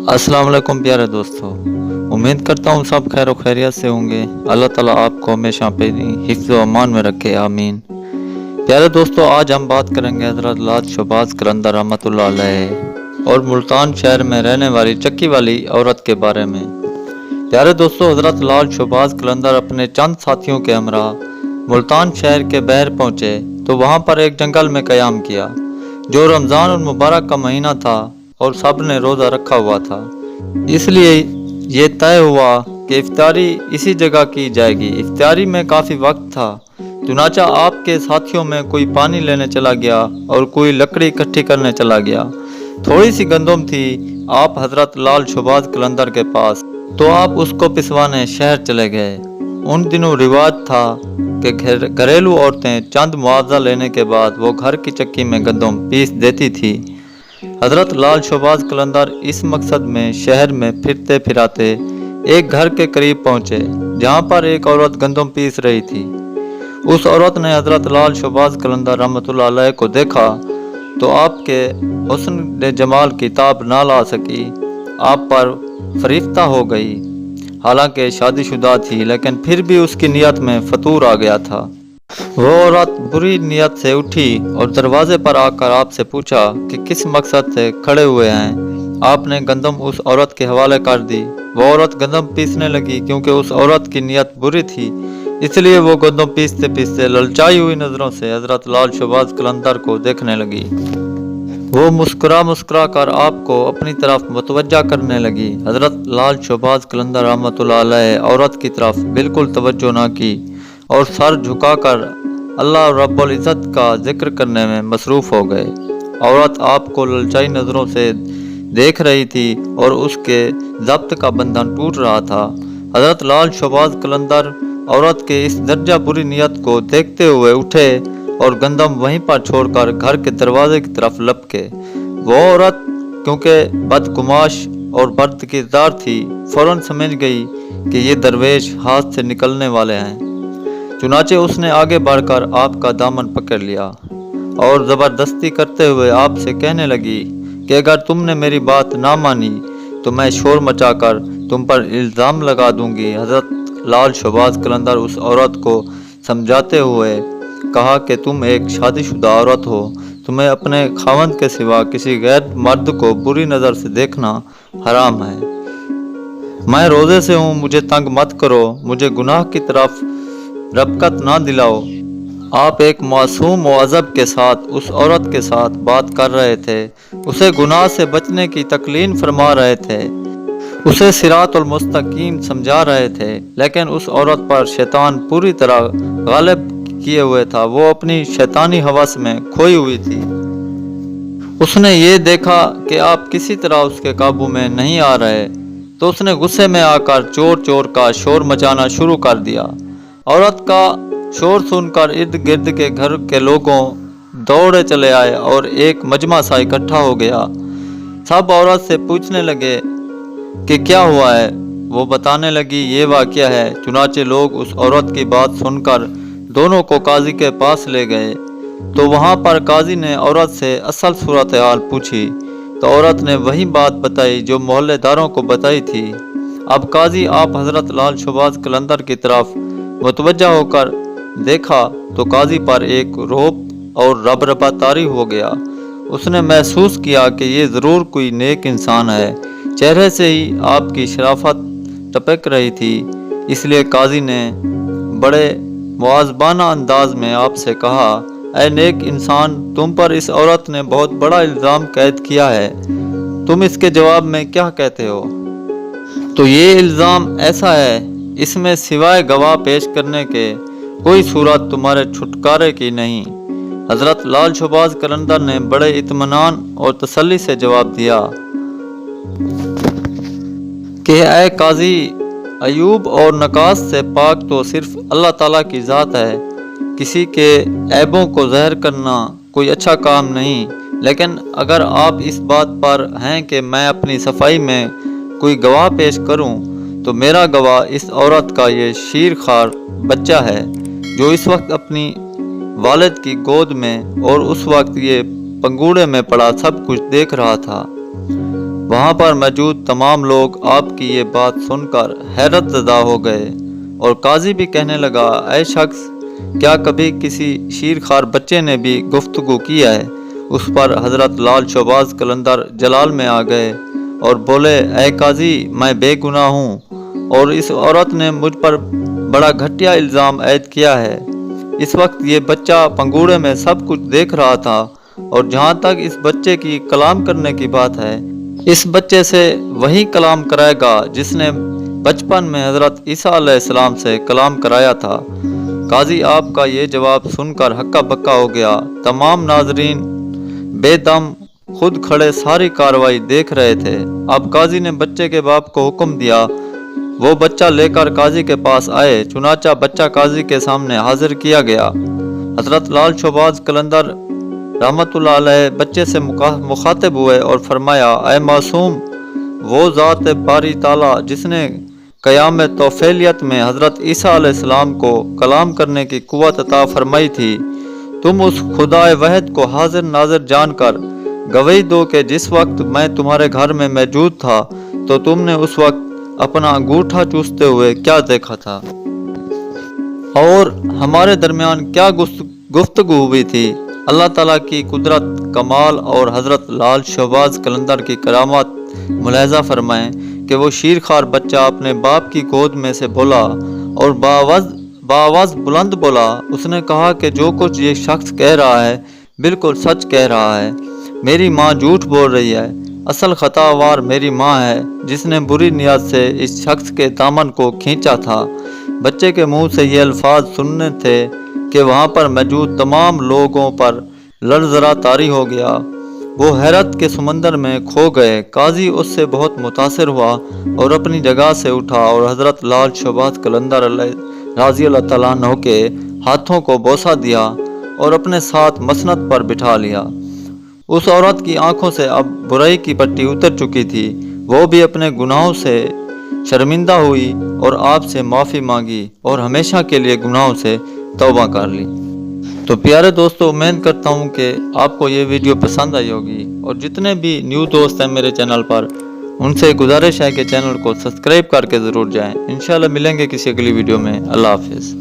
अस्सलाम वालेकुम प्यारे दोस्तों। उम्मीद करता हूँ सब खैर खैरियत से होंगे। अल्लाह ताला आपको हमेशा अपनी हिफ्ज़ व अमान में रखे, आमीन। प्यारे दोस्तों, आज हम बात करेंगे हज़रत लाल शहबाज कलंदर रहमतुल्लाह अलैह और मुल्तान शहर में रहने वाली चक्की वाली औरत के बारे में। प्यारे दोस्तों, हज़रत लाल शहबाज कलंदर अपने चंद साथियों के हमरा मुल्तान शहर के बहर पहुँचे तो वहाँ पर एक जंगल में क़याम किया। जो रमज़ान और मुबारक का महीना था और सब ने रोज़ा रखा हुआ था, इसलिए ये तय हुआ कि इफ्तारी इसी जगह की जाएगी। इफ्तारी में काफ़ी वक्त था, चुनाचा आपके साथियों में कोई पानी लेने चला गया और कोई लकड़ी इकट्ठी करने चला गया। थोड़ी सी गंदम थी आप हज़रत लाल शहबाज कलंदर के पास, तो आप उसको पिसवाने शहर चले गए। उन दिनों रिवाज था कि घरेलू औरतें चंद मुआवजा लेने के बाद वो घर की चक्की में गंदम पीस देती थी। हज़रत लाल शहबाज कलंदर इस मकसद में शहर में फिरते फिराते एक घर के करीब पहुँचे जहाँ पर एक औरत गंदम पीस रही थी। उस औरत ने हज़रत लाल शहबाज कलंदर रहमतुल्लाह अलैह को देखा तो आपके हुस्न जमाल की ताब ना ला सकी, आप पर फरीफ्ता हो गई। हालांकि शादीशुदा थी, लेकिन फिर भी उसकी नीयत में फतूर आ गया था। वो औरत बुरी नीयत से उठी और दरवाजे पर आकर आपसे पूछा कि किस मकसद से खड़े हुए हैं। आपने गंदम उस औरत के हवाले कर दी। वो औरत गंदम पीसने लगी, क्योंकि उस औरत की नीयत बुरी थी, इसलिए वो गंदम पीसते पीसते ललचाई हुई नज़रों से हज़रत लाल शहबाज कलंदर को देखने लगी। वो मुस्कुरा मुस्कुरा कर आपको अपनी तरफ मुतवज्जा करने लगी। हज़रत लाल शहबाज कलंदर रहमतुल्लाह अलैह औरत की तरफ बिल्कुल तवज्जो ना की और सर झुकाकर अल्लाह रब्बुल इज़्ज़त का जिक्र करने में मसरूफ़ हो गए। औरत आपको ललचाई नज़रों से देख रही थी और उसके ज़ब्त का बंधन टूट रहा था। हज़रत लाल शहबाज कलंदर औरत के इस दर्जा बुरी नीयत को देखते हुए उठे और गंदम वहीं पर छोड़कर घर के दरवाजे की तरफ लपके। वो औरत क्योंकि बदगुमाश और बद किरदार थी, फौरन समझ गई कि ये दरवेश हाथ से निकलने वाले हैं। चुनाचे उसने आगे बढ़कर आपका दामन पकड़ लिया और ज़बरदस्ती करते हुए आपसे कहने लगी कि अगर तुमने मेरी बात ना मानी तो मैं शोर मचाकर तुम पर इल्ज़ाम लगा दूंगी। हज़रत लाल शहबाज कलंदर उस औरत को समझाते हुए कहा कि तुम एक शादीशुदा औरत हो, तुम्हें अपने खावंद के सिवा किसी गैर मर्द को बुरी नज़र से देखना हराम है। मैं रोज़े से हूँ, मुझे तंग मत करो, मुझे गुनाह की तरफ रबकत ना दिलाओ। आप एक मासूम मुअज़्ज़ब के साथ उस औरत के साथ बात कर रहे थे, उसे गुनाह से बचने की तकलीन फरमा रहे थे, उसे सिरातुल मुस्तकीम समझा रहे थे, लेकिन उस औरत पर शैतान पूरी तरह गालिब किए हुए था। वो अपनी शैतानी हवस में खोई हुई थी। उसने ये देखा कि आप किसी तरह उसके काबू में नहीं आ रहे, तो उसने गुस्से में आकर चोर चोर का शोर मचाना शुरू कर दिया। औरत का शोर सुनकर इर्द गिर्द के घर के लोगों दौड़े चले आए और एक मजमा सा इकट्ठा हो गया। सब औरत से पूछने लगे कि क्या हुआ है। वो बताने लगी ये वाक़या है। चुनाचे लोग उस औरत की बात सुनकर दोनों को काजी के पास ले गए, तो वहाँ पर काजी ने औरत से असल सूरत हाल पूछी, तो औरत ने वही बात बताई जो मोहल्लेदारों को बताई थी। अब काजी आप हज़रत लाल शहबाज कलंदर की तरफ मुतवज्जा होकर देखा तो काजी पर एक रोब और रबरबा तारी हो गया। उसने महसूस किया कि ये ज़रूर कोई नेक इंसान है। चेहरे से ही आपकी शराफत टपक रही थी, इसलिए काजी ने बड़े मुआज़बाना अंदाज में आपसे कहा, ऐ नेक इंसान, तुम पर इस औरत ने बहुत बड़ा इल्ज़ाम कैद किया है, तुम इसके जवाब में क्या कहते हो? तो ये इल्ज़ाम ऐसा है, इसमें सिवाय गवाह पेश करने के कोई सूरत तुम्हारे छुटकारे की नहीं। हज़रत लाल शहबाज कलंदर ने बड़े इत्मीनान और तसल्ली से जवाब दिया कि ऐ काजी, अयूब और नकास से पाक तो सिर्फ अल्लाह ताला की ज़ात है। किसी के ऐबों को ज़हर करना कोई अच्छा काम नहीं, लेकिन अगर आप इस बात पर हैं कि मैं अपनी सफाई में कोई गवाह पेश करूं, तो मेरा गवाह इस औरत का ये शीरखार बच्चा है जो इस वक्त अपनी वालिद की गोद में और उस वक्त ये पंगूड़े में पड़ा सब कुछ देख रहा था। वहाँ पर मौजूद तमाम लोग आपकी ये बात सुनकर हैरत ज़दा हो गए और काजी भी कहने लगा, ऐ शख्स, क्या कभी किसी शीरखार बच्चे ने भी गुफ्तगू किया है? उस पर हज़रत लाल शहबाज कलंदर जलाल में आ गए और बोले, ऐ काजी, मैं बेगुनाह हूँ और इस औरत ने मुझ पर बड़ा घटिया इल्ज़ाम ऐद किया है। इस वक्त ये बच्चा पंगूड़े में सब कुछ देख रहा था और जहाँ तक इस बच्चे की कलाम करने की बात है, इस बच्चे से वही कलाम कराएगा जिसने बचपन में हज़रत ईसा अलैहिस्सलाम से कलाम कराया था। काजी आपका ये जवाब सुनकर हक्का बक्का हो गया। तमाम नाजरीन बेदम खुद खड़े सारी कार्रवाई देख रहे थे। अब काजी ने बच्चे के बाप को हुक्म दिया, वो बच्चा लेकर काजी के पास आए। चुनाचा बच्चा काजी के सामने हाजिर किया गया। हजरत लाल शहबाज कलंदर रहमतुल्लाह अलैह बच्चे से मुखातिब हुए और फरमाया, ऐ मासूम, वो ज़ात बारी ताला जिसने क़याम तौफीलियत में हज़रत ईसा अलैहिस्सलाम को कलाम करने की कुव्वत अता फरमाई थी, तुम उस खुदाए वहद को हाजिर नाजिर जानकर गवाही दो कि जिस वक्त मैं तुम्हारे घर में मौजूद था तो तुमने उस वक्त अपना अंगूठा चूसते हुए क्या देखा था और हमारे दरमियान क्या गुफ्तगू हुई थी। अल्लाह ताला की कुदरत, कमाल और हज़रत लाल शहबाज कलंदर की करामात मुलाहिज़ा फरमाएं कि वो शीरखार बच्चा अपने बाप की गोद में से बोला और बाआवाज़ बुलंद बोला। उसने कहा कि जो कुछ ये शख्स कह रहा है बिल्कुल सच कह रहा है। मेरी माँ झूठ बोल रही है। असल खतावार मेरी माँ है जिसने बुरी नियत से इस शख्स के दामन को खींचा था। बच्चे के मुंह से ये अल्फाज सुनने थे कि वहाँ पर मौजूद तमाम लोगों पर लर्ज़रा तारी हो गया। वो हैरत के समंदर में खो गए। काजी उससे बहुत मुतासिर हुआ और अपनी जगह से उठा और हज़रत लाल शहबाज कलंदर राज़ी अल्लाह तआला अन्हु के हाथों को बोसा दिया और अपने साथ मसनद पर बिठा लिया। उस औरत की आंखों से अब बुराई की पट्टी उतर चुकी थी। वो भी अपने गुनाहों से शर्मिंदा हुई और आपसे माफ़ी मांगी और हमेशा के लिए गुनाहों से तौबा कर ली। तो प्यारे दोस्तों, उम्मीद करता हूँ कि आपको ये वीडियो पसंद आई होगी और जितने भी न्यू दोस्त हैं मेरे चैनल पर, उनसे गुजारिश है कि चैनल को सब्सक्राइब करके ज़रूर जाएं। इंशाल्लाह मिलेंगे किसी अगली वीडियो में। अल्लाह हाफिज़।